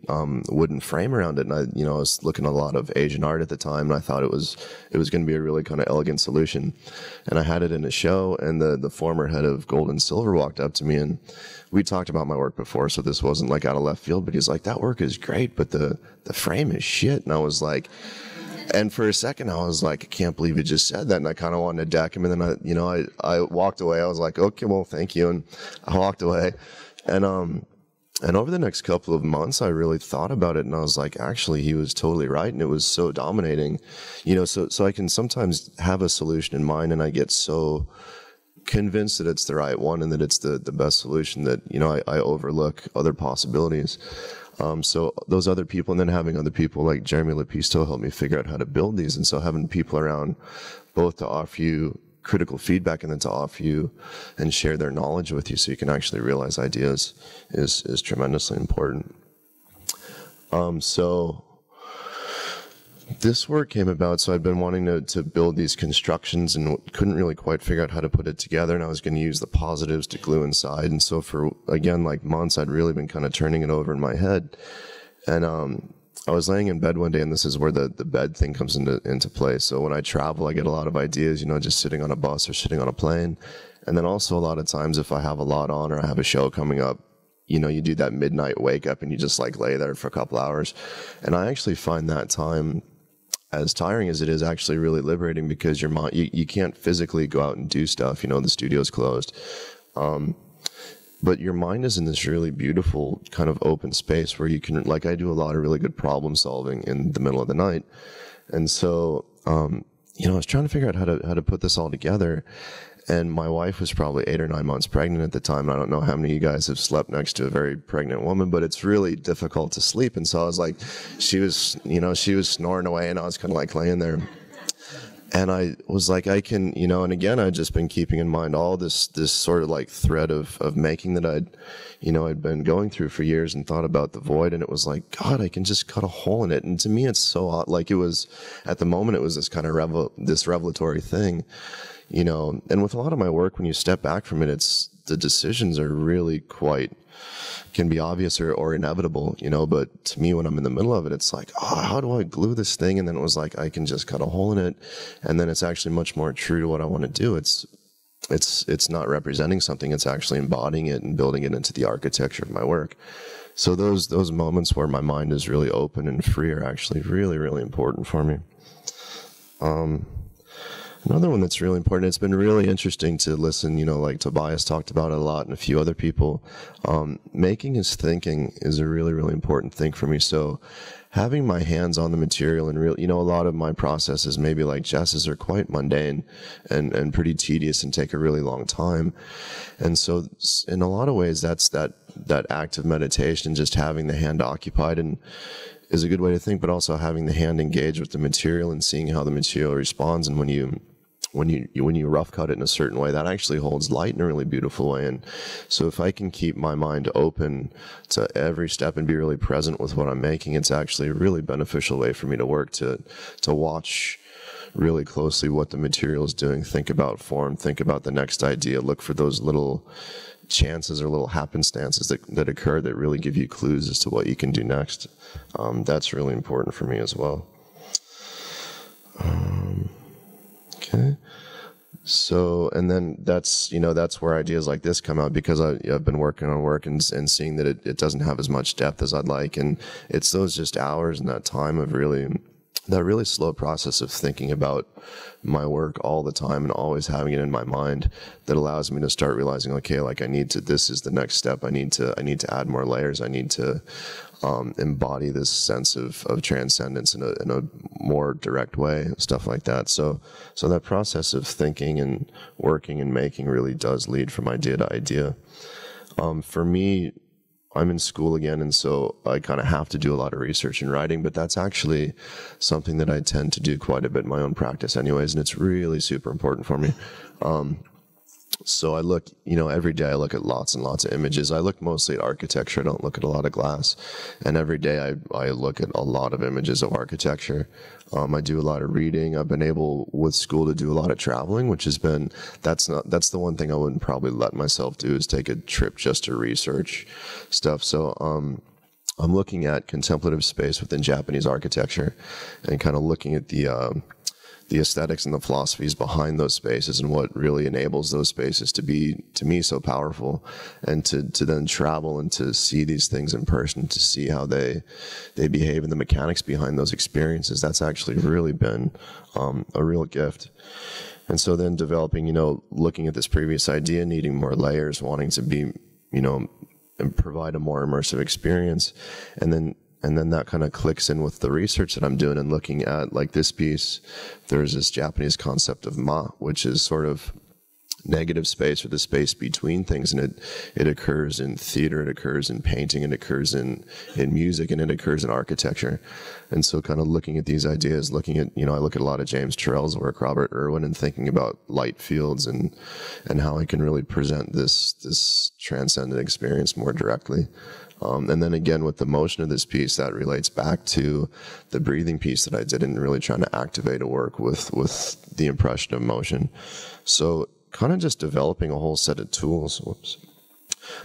wooden frame around it. And I was looking at a lot of Asian art at the time, and I thought it was going to be a really kind of elegant solution. And I had it in a show, and the former head of Gold and Silver walked up to me, and we talked about my work before, so this wasn't like out of left field, but he's like, that work is great, but the frame is shit. And I was like, and for a second, I was like, I can't believe you just said that. And I kind of wanted to deck him. And then I walked away. I was like, okay, well, thank you. And I walked away. And over the next couple of months, I really thought about it. And I was like, actually, he was totally right. And it was so dominating, you know, so I can sometimes have a solution in mind, and I get so convinced that it's the right one and that it's the best solution that, you know, I overlook other possibilities. So those other people, and then having other people like Jeremy Lepisto help me figure out how to build these. And so having people around both to offer you critical feedback and then to offer you and share their knowledge with you so you can actually realize ideas is tremendously important. So this work came about, so I'd been wanting to build these constructions and couldn't really quite figure out how to put it together, and I was going to use the positives to glue inside. And so for, again, like months, I'd really been kind of turning it over in my head. And I was laying in bed one day, and this is where the bed thing comes into play. So when I travel, I get a lot of ideas, you know, just sitting on a bus or sitting on a plane. And then also a lot of times if I have a lot on or I have a show coming up, you know, you do that midnight wake up and you just like lay there for a couple hours. And I actually find that time, as tiring as it is, actually really liberating, because your mind, you can't physically go out and do stuff, you know, the studio's closed. But your mind is in this really beautiful kind of open space where you can, like I do a lot of really good problem solving in the middle of the night. And so, you know, I was trying to figure out how to put this all together. And my wife was probably 8 or 9 months pregnant at the time. And I don't know how many of you guys have slept next to a very pregnant woman, but it's really difficult to sleep. And so I was like, she was snoring away, and I was kind of like laying there. And I was like, I can, you know, and again, I'd just been keeping in mind all this sort of like thread of making that I'd been going through for years, and thought about the void. And it was like, God, I can just cut a hole in it. And to me, it's so odd. Like, it was, at the moment, it was this kind of this revelatory thing. You know, and with a lot of my work, when you step back from it, the decisions are really can be obvious or inevitable, you know, but to me, when I'm in the middle of it, it's like, oh, how do I glue this thing? And then it was like, I can just cut a hole in it. And then it's actually much more true to what I want to do. It's not representing something, it's actually embodying it and building it into the architecture of my work. So those moments where my mind is really open and free are actually really, really important for me. Another one that's really important, it's been really interesting to listen, you know, like Tobias talked about it a lot and a few other people. Making is thinking is a really, really important thing for me. So having my hands on the material and you know, a lot of my processes, maybe like Jess's, are quite mundane and pretty tedious and take a really long time. And so in a lot of ways, that's that act of meditation, just having the hand occupied and is a good way to think, but also having the hand engaged with the material and seeing how the material responds. And when you rough cut it in a certain way, that actually holds light in a really beautiful way. And so if I can keep my mind open to every step and be really present with what I'm making, it's actually a really beneficial way for me to work, to watch really closely what the material is doing, think about form, think about the next idea, look for those little chances or little happenstances that occur that really give you clues as to what you can do next. That's really important for me as well. Okay. So, and then that's where ideas like this come out, because I've been working on work and seeing that it doesn't have as much depth as I'd like. And it's those just hours and that time of that really slow process of thinking about my work all the time and always having it in my mind that allows me to start realizing, okay, like this is the next step. I need to add more layers. I need to embody this sense of transcendence in a more direct way, stuff like that. So that process of thinking and working and making really does lead from idea to idea. For me, I'm in school again, and so I kind of have to do a lot of research and writing, but that's actually something that I tend to do quite a bit in my own practice anyways, and it's really super important for me. So I look, every day I look at lots and lots of images. I look mostly at architecture. I don't look at a lot of glass. And every day I look at a lot of images of architecture. I do a lot of reading. I've been able with school to do a lot of traveling, which has been, that's the one thing I wouldn't probably let myself do, is take a trip just to research stuff. So, I'm looking at contemplative space within Japanese architecture and kind of looking at the aesthetics and the philosophies behind those spaces and what really enables those spaces to be, to me, so powerful, and to then travel and to see these things in person, to see how they behave and the mechanics behind those experiences. That's actually really been a real gift. And so then developing, looking at this previous idea, needing more layers, wanting to be, and provide a more immersive experience. And then that kind of clicks in with the research that I'm doing and looking at, like this piece, there's this Japanese concept of ma, which is sort of negative space, or the space between things. And it occurs in theater, it occurs in painting, it occurs in music, and it occurs in architecture. And so kind of looking at these ideas, looking at, I look at a lot of James Turrell's work, Robert Irwin, and thinking about light fields and how I can really present this transcendent experience more directly. And then again, with the motion of this piece, that relates back to the breathing piece that I did, and really trying to activate a work with the impression of motion. So kind of just developing a whole set of tools,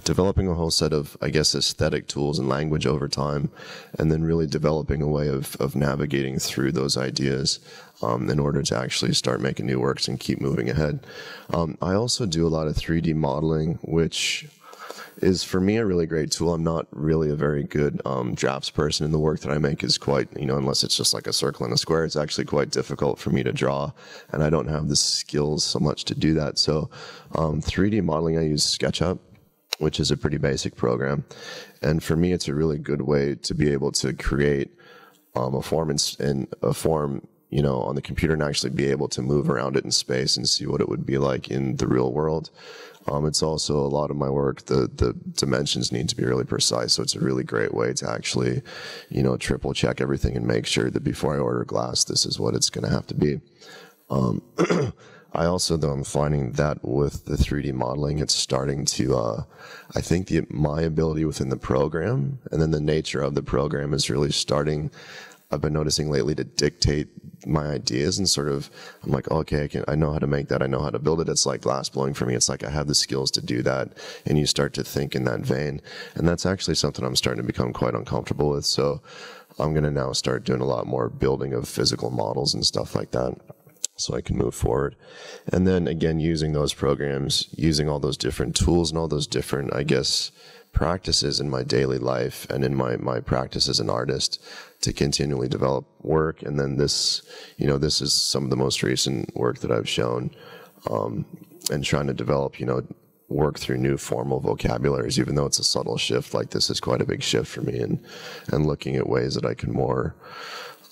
developing a whole set of, I guess, aesthetic tools and language over time, and then really developing a way of navigating through those ideas in order to actually start making new works and keep moving ahead. I also do a lot of 3D modeling, which is for me a really great tool. I'm not really a very good drafts person, and the work that I make is quite, unless it's just like a circle and a square, it's actually quite difficult for me to draw, and I don't have the skills so much to do that. So 3D modeling, I use SketchUp, which is a pretty basic program, and for me it's a really good way to be able to create a form in a form on the computer, and actually be able to move around it in space and see what it would be like in the real world. It's also a lot of my work, the dimensions need to be really precise, so it's a really great way to actually, triple check everything and make sure that before I order glass, this is what it's going to have to be. I also, though, I'm finding that with the 3D modeling, it's starting to, I think my ability within the program and then the nature of the program is really starting, I've been noticing lately, to dictate my ideas, and sort of, I'm like, okay, I know how to make that. I know how to build it. It's like glass blowing for me. It's like I have the skills to do that, and you start to think in that vein. And that's actually something I'm starting to become quite uncomfortable with. So I'm going to now start doing a lot more building of physical models and stuff like that, so I can move forward. And then again, using those programs, using all those different tools and all those different, I guess, practices in my daily life and in my practice as an artist to continually develop work. And then this is some of the most recent work that I've shown, and trying to develop, work through new formal vocabularies, even though it's a subtle shift. Like, this is quite a big shift for me, and looking at ways that I can more,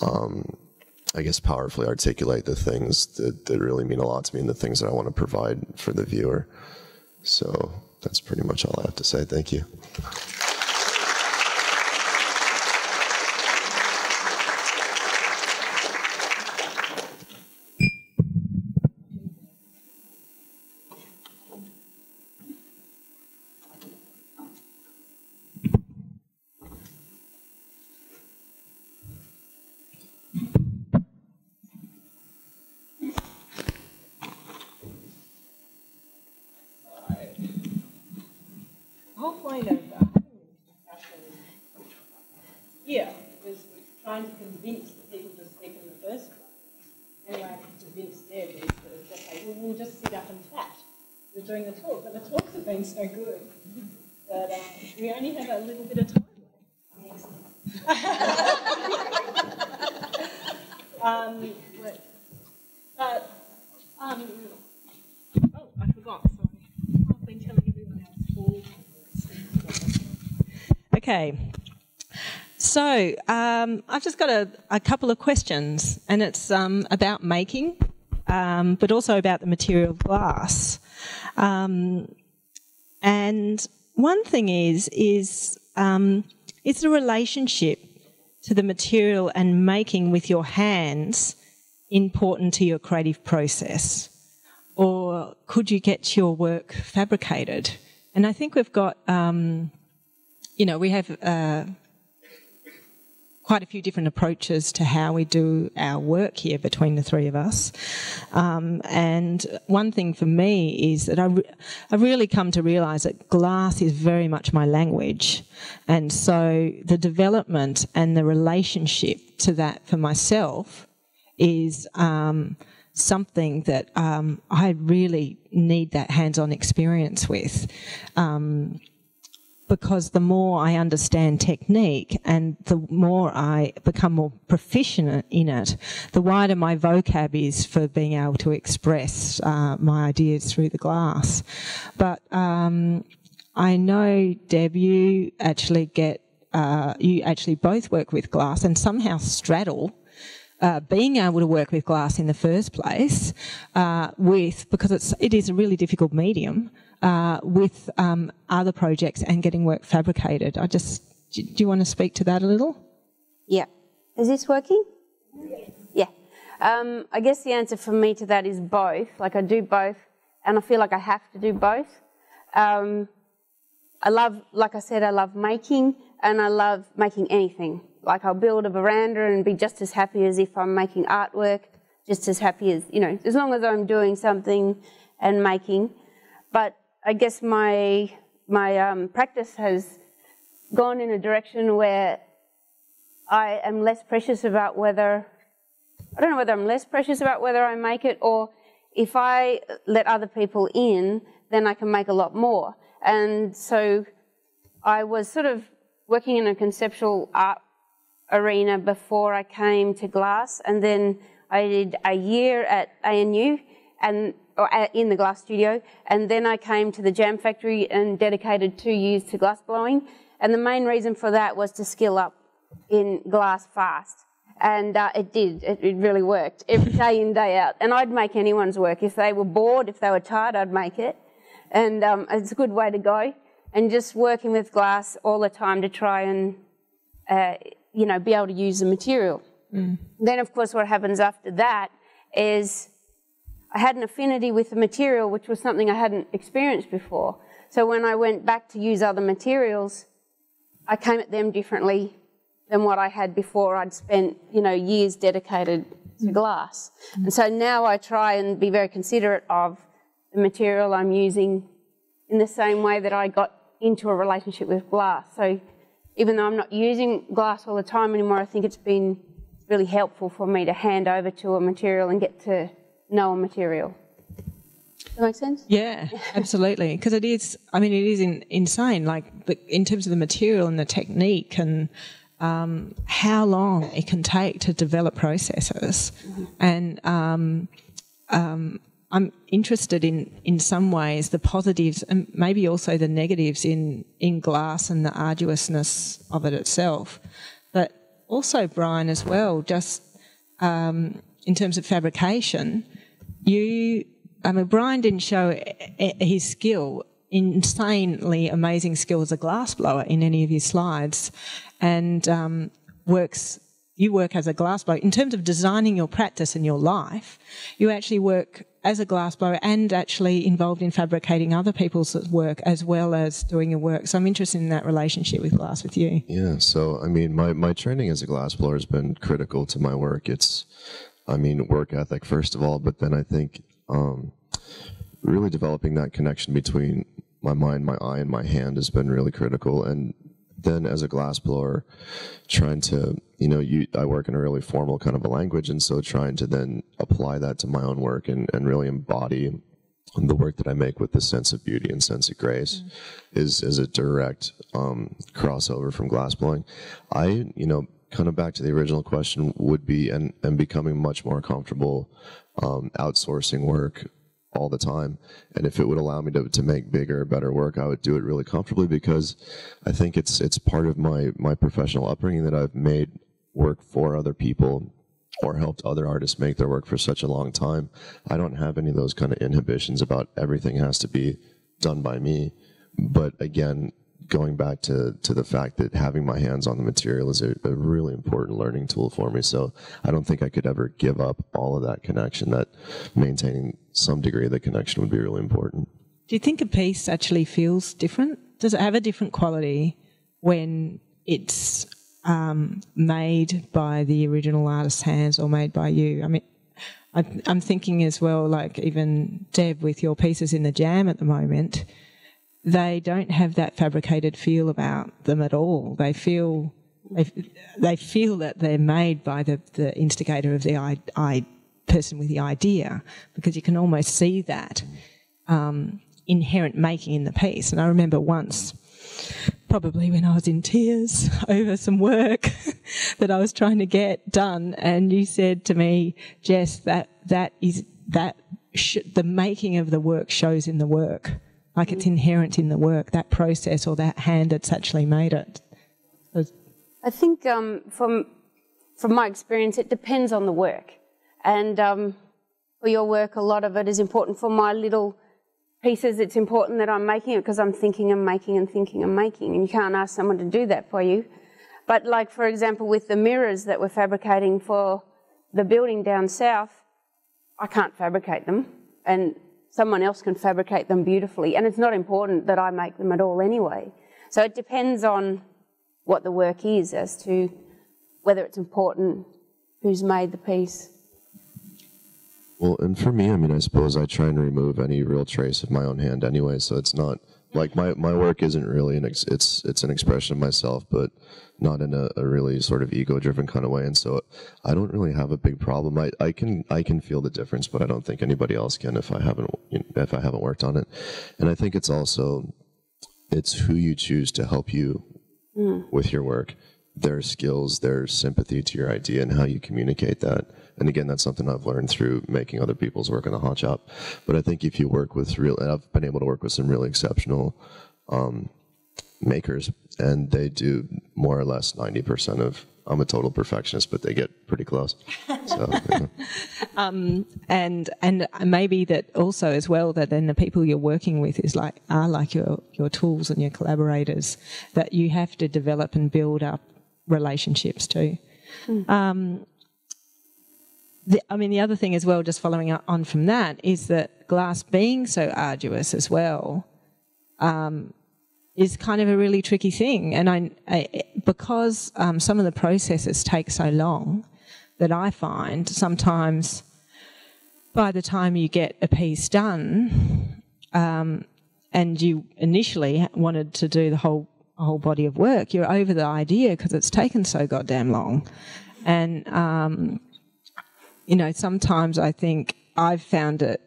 I guess, powerfully articulate the things that really mean a lot to me and the things that I want to provide for the viewer. So that's pretty much all I have to say. Thank you. whole point of having this discussion here was trying to convince the people to speak in the first place. Anyway, I convinced Deb is that, okay, we'll just sit up and chat. We're doing the talk, but the talks have been so good that we only have a little bit of time left. I forgot, sorry. I've been telling everyone else all. Okay. So, I've just got a couple of questions, and it's about making, but also about the material of glass. And one thing is the relationship to the material and making with your hands important to your creative process? Or could you get your work fabricated? And I think we've got, we have quite a few different approaches to how we do our work here between the three of us. And one thing for me is that I've really come to realise that glass is very much my language. And so the development and the relationship to that for myself is something that I really need that hands-on experience with. Because the more I understand technique and the more I become more proficient in it, the wider my vocab is for being able to express my ideas through the glass. But I know, Deb, you actually both work with glass and somehow straddle being able to work with glass in the first place because it is a really difficult medium, with other projects and getting work fabricated. Do you want to speak to that a little? Yeah. Is this working? Yeah. I guess the answer for me to that is both. Like, I do both, and I feel like I have to do both. I love making, and I love making anything. Like, I'll build a veranda and be just as happy as if I'm making artwork, just as happy as, as long as I'm doing something and making. But I guess my practice has gone in a direction where I am less precious about I don't know whether I'm less precious about whether I make it, or if I let other people in, then I can make a lot more. And so I was sort of working in a conceptual art arena before I came to glass, and then I did a year at ANU in the glass studio, and then I came to the Jam Factory and dedicated 2 years to glass blowing. And the main reason for that was to skill up in glass fast. And it did. It really worked. Every day in, day out. And I'd make anyone's work. If they were bored, if they were tired, I'd make it. And it's a good way to go. And just working with glass all the time to try and, be able to use the material. Mm. Then, of course, what happens after that is I had an affinity with the material, which was something I hadn't experienced before. So when I went back to use other materials, I came at them differently than what I had before. I'd spent, years dedicated to glass. Mm. And so now I try and be very considerate of the material I'm using in the same way that I got into a relationship with glass. So even though I'm not using glass all the time anymore, I think it's been really helpful for me to hand over to a material and get to know a material. Does that make sense? Yeah, absolutely. Because it is insane, like in terms of the material and the technique and how long it can take to develop processes. Mm-hmm. And I'm interested in some ways the positives and maybe also the negatives in glass and the arduousness of it itself. But also, Brian, as well, just in terms of fabrication, Brian didn't show his skill, insanely amazing skill as a glassblower in any of his slides, and you work as a glassblower. In terms of designing your practice and your life, you actually work as a glassblower and actually involved in fabricating other people's work as well as doing your work. So I'm interested in that relationship with glass with you. Yeah, so my training as a glassblower has been critical to my work. It's work ethic first of all, but then I think really developing that connection between my mind, my eye, and my hand has been really critical. And then as a glass blower, trying to, I work in a really formal kind of a language, and so trying to then apply that to my own work and really embody the work that I make with this sense of beauty and sense of grace is a direct crossover from glass blowing. Kind of back to the original question would be, and becoming much more comfortable outsourcing work all the time. And if it would allow me to make bigger, better work, I would do it really comfortably, because I think it's part of my professional upbringing that I've made work for other people or helped other artists make their work for such a long time. I don't have any of those kind of inhibitions about everything has to be done by me. But again, going back to the fact that having my hands on the material is a really important learning tool for me. So I don't think I could ever give up all of that connection, that maintaining some degree of the connection would be really important. Do you think a piece actually feels different? Does it have a different quality when it's made by the original artist's hands or made by you? I mean, I'm thinking as well, like even Deb, with your pieces in the jam at the moment, they don't have that fabricated feel about them at all. They feel that they're made by the instigator of the person with the idea, because you can almost see that inherent making in the piece. And I remember once, probably when I was in tears over some work that I was trying to get done, and you said to me, Jess, the making of the work shows in the work. Like it's inherent in the work, that process or that hand that's actually made it. I think from my experience, it depends on the work. And for your work, a lot of it is important. For my little pieces, it's important that I'm making it because I'm thinking and making and thinking and making. And you can't ask someone to do that for you. But like, for example, with the mirrors that we're fabricating for the building down south, I can't fabricate them. And someone else can fabricate them beautifully, and it's not important that I make them at all anyway. So it depends on what the work is as to whether it's important who's made the piece. Well, and for me, I suppose I try and remove any real trace of my own hand anyway, so it's not, like my work isn't really, it's an expression of myself, but not in a really sort of ego-driven kind of way, and so I don't really have a big problem. I can feel the difference, but I don't think anybody else can if I haven't worked on it. And I think it's who you choose to help you with your work, their skills, their sympathy to your idea, and how you communicate that. And again, that's something I've learned through making other people's work in the hot shop. But I think if you work with and I've been able to work with some really exceptional makers, and they do more or less 90% of, I'm a total perfectionist, but they get pretty close. So, yeah. And maybe that also as well, that then the people you're working with are like your tools and your collaborators, that you have to develop and build up relationships too. The other thing as well, just following on from that, is that glass being so arduous as well is kind of a really tricky thing. And because some of the processes take so long, that I find sometimes by the time you get a piece done, and you initially wanted to do the whole body of work, you're over the idea because it's taken so goddamn long. And sometimes I think I've found it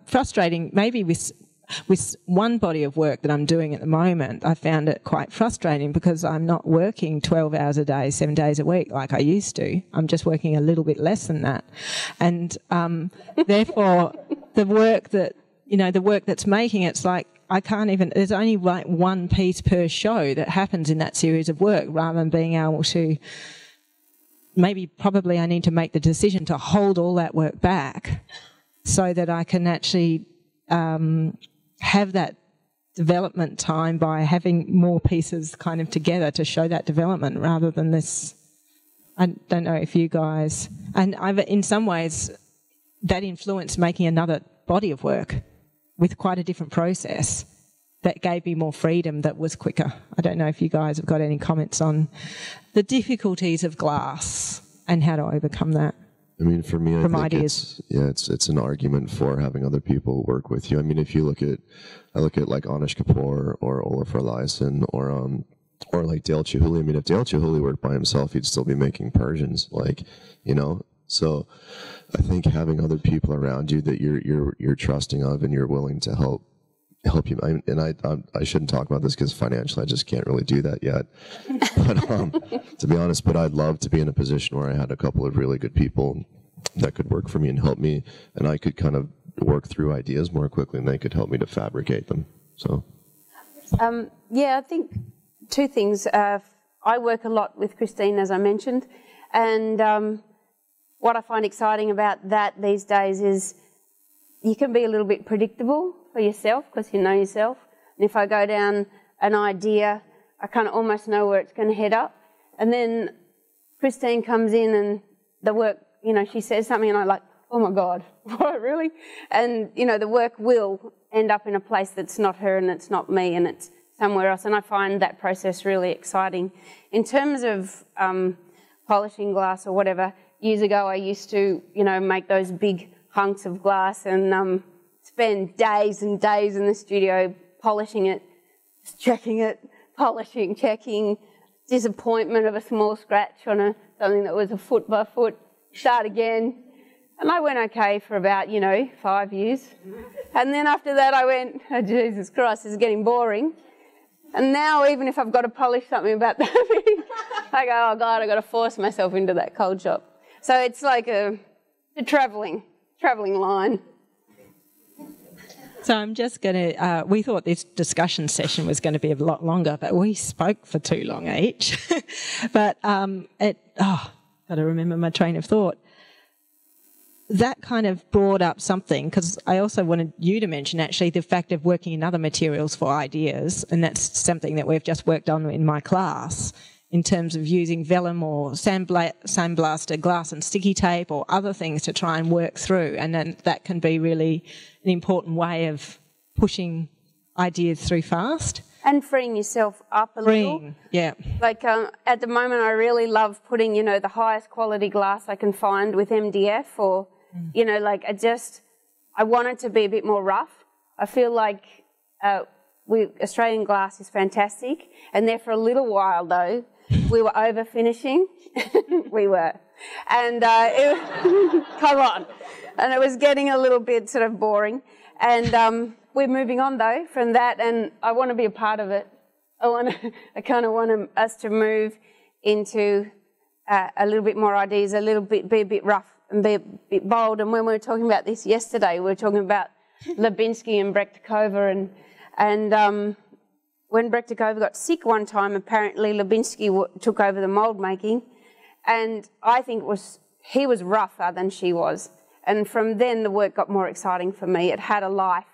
frustrating, maybe with one body of work that I'm doing at the moment. I found it quite frustrating because I'm not working 12 hours a day, 7 days a week like I used to. I'm just working a little bit less than that. And therefore, the work that's making it's like I can't even, there's only like one piece per show that happens in that series of work, rather than being able to, probably I need to make the decision to hold all that work back so that I can actually have that development time by having more pieces kind of together to show that development, rather than this. I don't know if you guys, and in some ways that influenced making another body of work with quite a different process that gave me more freedom, that was quicker. I don't know if you guys have got any comments on the difficulties of glass and how to overcome that. I mean, for me, I think ideas. it's an argument for having other people work with you. I mean, if you look at, I look at like Anish Kapoor or Olaf Eliasson or like Dale Chihuly. I mean, if Dale Chihuly worked by himself, he'd still be making Persians, like, you know. So I think having other people around you that you're trusting of and you're willing to help you. I shouldn't talk about this because financially I just can't really do that yet. But to be honest, but I'd love to be in a position where I had a couple of really good people that could work for me and help me, and I could kind of work through ideas more quickly, and they could help me to fabricate them. So, yeah, I think two things. I work a lot with Christine, as I mentioned, and what I find exciting about that these days is you can be a little bit predictable for yourself because you know yourself. And if I go down an idea, I kind of almost know where it's going to head up. And then Christine comes in and the work, you know, she says something and I'm like, oh my God, what, really? And, you know, the work will end up in a place that's not her and it's not me and it's somewhere else. And I find that process really exciting. In terms of polishing glass or whatever, years ago I used to, you know, make those big hunks of glass and spend days and days in the studio polishing it, checking it, polishing, checking, disappointment of a small scratch on something that was a foot by foot, start again. And I went okay for about, 5 years. And then after that I went, oh, Jesus Christ, this is getting boring. And now even if I've got to polish something about that big, I go, oh God, I've got to force myself into that cold shop. So it's like a travelling line. So I'm just going to, we thought this discussion session was going to be a lot longer, but we spoke for too long each. But got to remember my train of thought. That kind of brought up something, because I also wanted you to mention actually the fact of working in other materials for ideas, and that's something that we've just worked on in my class, in terms of using vellum or sandblasted glass and sticky tape or other things to try and work through. And then that can be really an important way of pushing ideas through fast. And freeing yourself up a little. Yeah. Like at the moment I really love putting, the highest quality glass I can find with MDF or, I want it to be a bit more rough. I feel like Australian glass is fantastic. And there for a little while though, we were over finishing. We were. And come on. And it was getting a little bit sort of boring. And we're moving on though from that, and I want to be a part of it. I kind of want us to move into a little bit more ideas, be a bit rough and be a bit bold. And when we were talking about this yesterday, we were talking about Lubinsky and Brektikova, and when Brektikova got sick one time, apparently Lubinsky took over the mould making, and I think he was rougher than she was. And from then the work got more exciting for me. It had a life,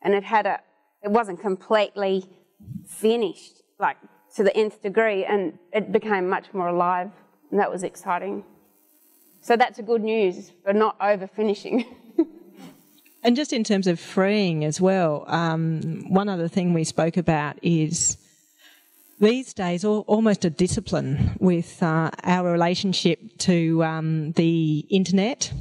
and it wasn't completely finished, like to the nth degree, and it became much more alive, and that was exciting. So that's a good news for not over finishing. And just in terms of freeing as well, one other thing we spoke about is these days almost a discipline with our relationship to the internet.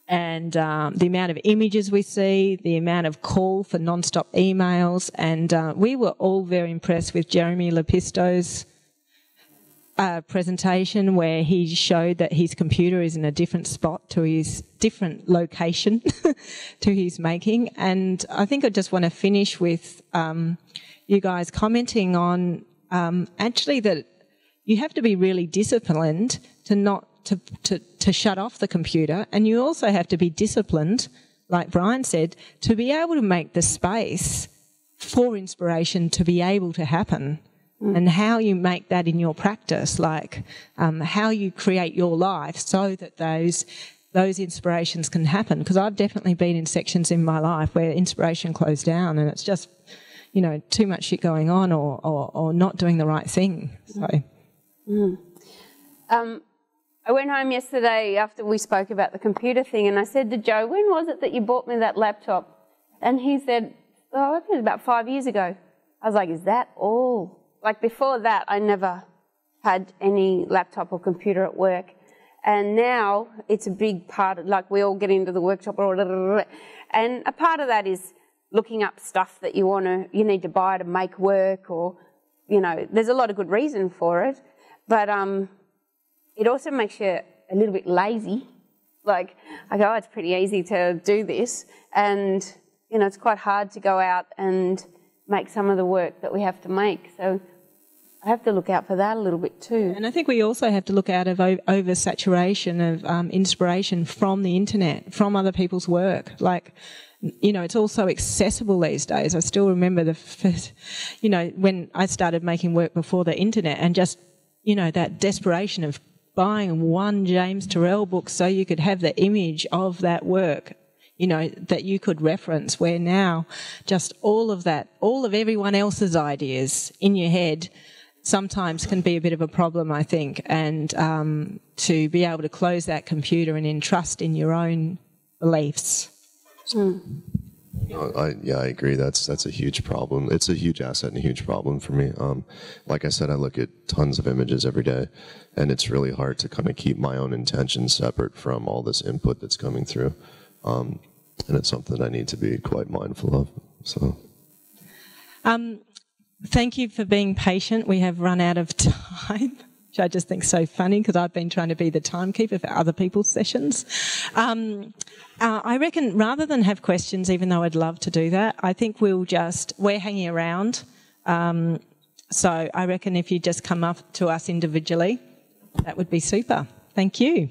And the amount of images we see, the amount of call for non-stop emails. And we were all very impressed with Jeremy Lepisto's presentation, where he showed that his computer is in a different spot to his different location to his making. And I think I just want to finish with you guys commenting on actually that you have to be really disciplined to shut off the computer, and you also have to be disciplined, like Brian said, to be able to make the space for inspiration to be able to happen. And how you make that in your practice, like how you create your life so that those inspirations can happen. Because I've definitely been in sections in my life where inspiration closed down and it's just, too much shit going on or not doing the right thing. So. I went home yesterday after we spoke about the computer thing, and I said to Joe, when was it that you bought me that laptop? And he said, I think it was about 5 years ago. I was like, is that all? Like before that, I never had any laptop or computer at work. And now it's a big part of, like, we all get into the workshop, and a part of that is looking up stuff that you need to buy to make work, or, you know, there's a lot of good reason for it, but it also makes you a little bit lazy. Like, I go, oh, it's pretty easy to do this, and, you know, it's quite hard to go out and make some of the work that we have to make. So I have to look out for that a little bit too. And I think we also have to look out of oversaturation of inspiration from the internet, from other people's work. Like, you know, it's all so accessible these days. I still remember the first, you know, when I started making work before the internet, and just, you know, that desperation of buying one James Turrell book so you could have the image of that work, you know, that you could reference, where now just all of that, all of everyone else's ideas in your head sometimes can be a bit of a problem, I think, and to be able to close that computer and entrust in your own beliefs. I agree. That's a huge problem. It's a huge asset and a huge problem for me. Like I said, I look at tons of images every day, and it's really hard to kind of keep my own intentions separate from all this input that's coming through. And it's something that I need to be quite mindful of. So, thank you for being patient. We have run out of time, which I just think is so funny, because I've been trying to be the timekeeper for other people's sessions. I reckon rather than have questions, even though I'd love to do that, I think we're hanging around. So I reckon if you just come up to us individually, that would be super. Thank you.